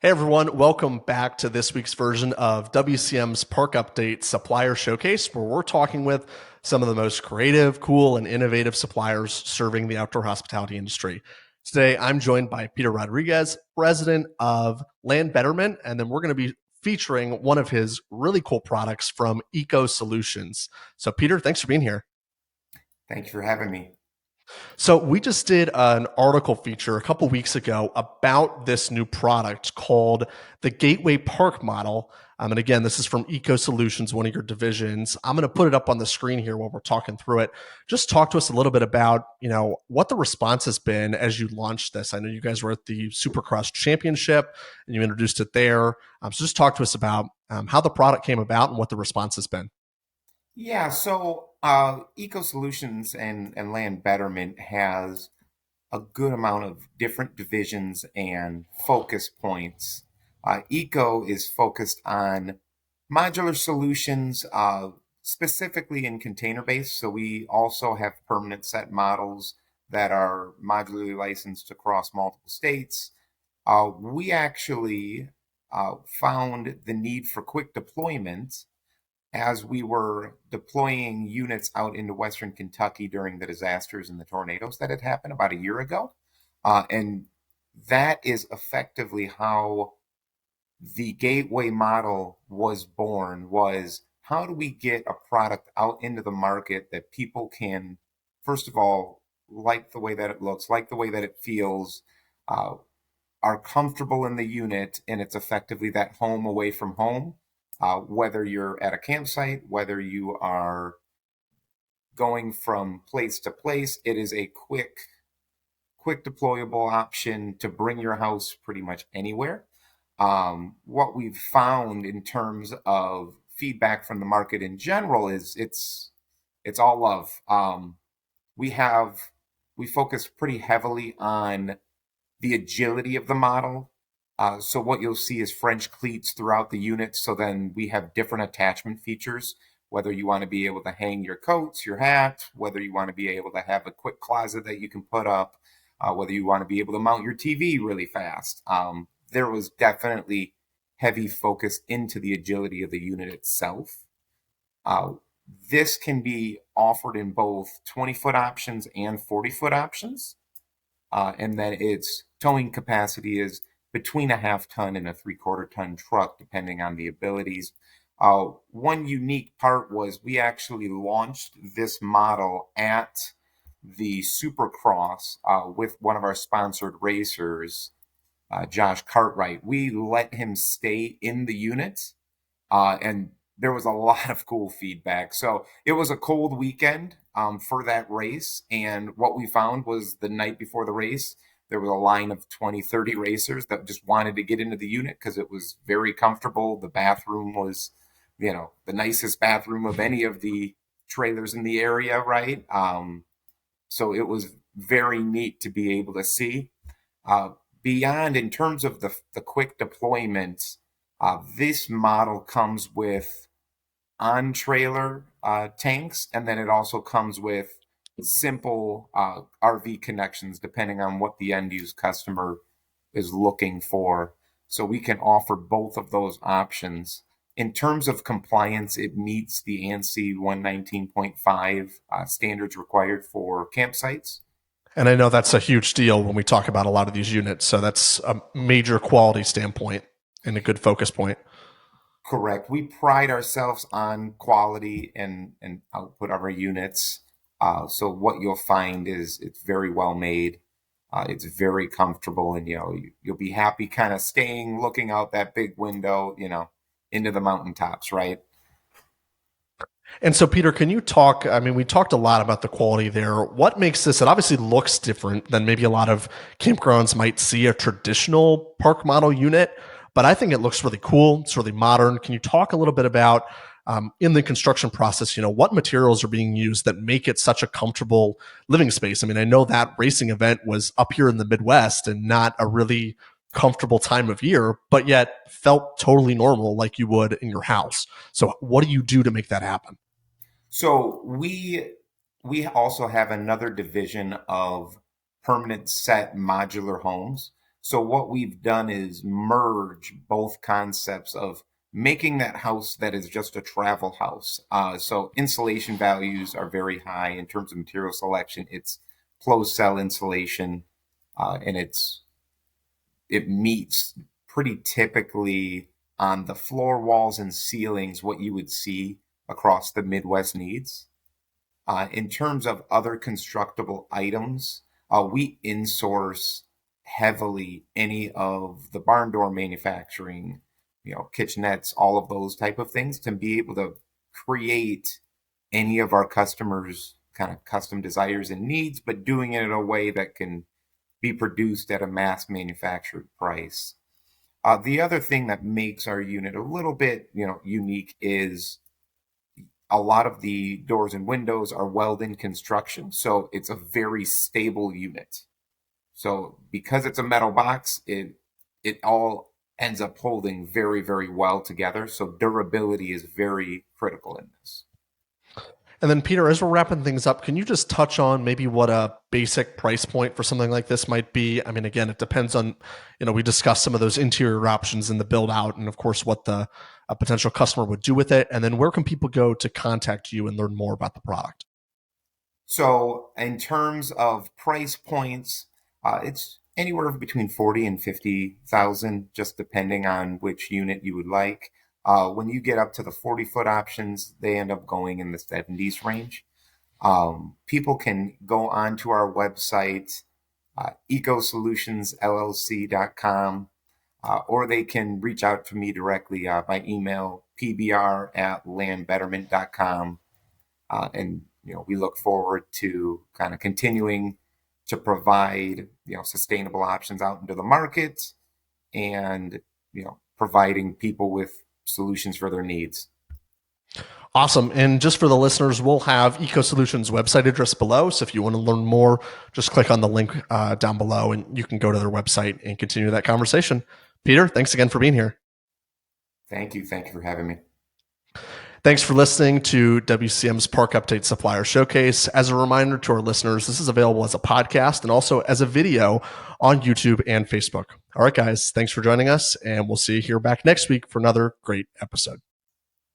Hey everyone, welcome back to this week's version of WCM's Park Update Supplier Showcase, where we're talking with some of the most creative, cool, and innovative suppliers serving the outdoor hospitality industry. Today, I'm joined by Peter Rodriguez, president of Land Betterment, and then we're going to be featuring one of his really cool products from Eco Solutions. So, Peter, thanks for being here. Thank you for having me. So we just did an article feature a couple weeks ago about this new product called the Gateway Park Model. And again, this is from Eco Solutions, one of your divisions. I'm going to put it up on the screen here while we're talking through it. Just talk to us a little bit about, what the response has been as you launched this. I know you guys were at the Supercross Championship and you introduced it there. So just talk to us about how the product came about and what the response has been. Eco Solutions and Land Betterment has a good amount of different divisions and focus points. Eco is focused on modular solutions, specifically in container based. So we also have permanent set models that are modularly licensed across multiple states. We actually found the need for quick deployment as we were deploying units out into Western Kentucky during the disasters and the tornadoes that had happened about a year ago. And that is effectively how the gateway model was born, was how do we get a product out into the market that people can, first of all, like the way that it looks, like the way that it feels, uh, are comfortable in the unit, and it's effectively that home away from home. Whether you're at a campsite, whether you are going from place to place, it is a quick deployable option to bring your house pretty much anywhere. What we've found in terms of feedback from the market in general is it's all love. We have we focus pretty heavily on the agility of the model. So what you'll see is French cleats throughout the unit. So then we have different attachment features, whether you want to be able to hang your coats, your hat, whether you want to be able to have a quick closet that you can put up, whether you want to be able to mount your TV really fast. There was definitely heavy focus into the agility of the unit itself. Uh, this can be offered in both 20-foot options and 40-foot options. And then its towing capacity is between a half ton and a three-quarter ton truck, depending on the abilities. One unique part was we actually launched this model at the Supercross with one of our sponsored racers, Josh Cartwright. We let him stay in the unit, and there was a lot of cool feedback. So it was a cold weekend for that race. And what we found was the night before the race, there was a line of 20, 30 racers that just wanted to get into the unit because it was very comfortable. The bathroom was, the nicest bathroom of any of the trailers in the area, right? So it was very neat to be able to see. Uh, Beyond, in terms of the quick deployment, this model comes with on trailer tanks, and then it also comes with simple RV connections depending on what the end use customer is looking for. So we can offer both of those options. In terms of compliance, it meets the ANSI 119.5 standards required for campsites. And I know that's a huge deal when we talk about a lot of these units. So that's a major quality standpoint and a good focus point. Correct. We pride ourselves on quality and output of our units. So what you'll find is it's very well made. It's very comfortable, and you'll be happy kind of staying looking out that big window, into the mountaintops, right? And so, Peter, can you talk? I mean, we talked a lot about the quality there. What makes this? It obviously looks different than maybe a lot of campgrounds might see a traditional park model unit, but I think it looks really cool. It's really modern. Can you talk a little bit about in the construction process? What materials are being used that make it such a comfortable living space? I mean, I know that racing event was up here in the Midwest and not a really comfortable time of year, but yet felt totally normal like you would in your house. So, what do you do to make that happen? So we also have another division of permanent set modular homes. So what we've done is merge both concepts of making that house that is just a travel house. So insulation values are very high in terms of material selection. It's closed cell insulation, and it meets pretty typically on the floor walls and ceilings what you would see across the Midwest needs. In terms of other constructible items, we insource heavily any of the barn door manufacturing, kitchenettes, all of those type of things to be able to create any of our customers' kind of custom desires and needs, but doing it in a way that can be produced at a mass manufactured price. The other thing that makes our unit a little bit, unique is a lot of the doors and windows are weld-in construction, so it's a very stable unit. So because it's a metal box, it all ends up holding very, very well together. So durability is very critical in this. And then, Peter, as we're wrapping things up, can you just touch on maybe what a basic price point for something like this might be? I mean, again, it depends on, we discussed some of those interior options in the build out, and of course, what a potential customer would do with it. And then, where can people go to contact you and learn more about the product? So in terms of price points, it's anywhere between 40 and 50,000, just depending on which unit you would like. When you get up to the 40-foot options, they end up going in the 70s range. People can go onto our website, ecosolutionsllc.com, or they can reach out to me directly by email, pbr@landbetterment.com. And we look forward to kind of continuing to provide sustainable options out into the market, and providing people with solutions for their needs. Awesome. And just for the listeners, we'll have EcoSolutions website address below. So if you want to learn more, just click on the link down below and you can go to their website and continue that conversation. Peter, thanks again for being here. Thank you. Thank you for having me. Thanks for listening to WCM's Park Update Supplier Showcase. As a reminder to our listeners, this is available as a podcast and also as a video on YouTube and Facebook. All right, guys, thanks for joining us, and we'll see you here back next week for another great episode.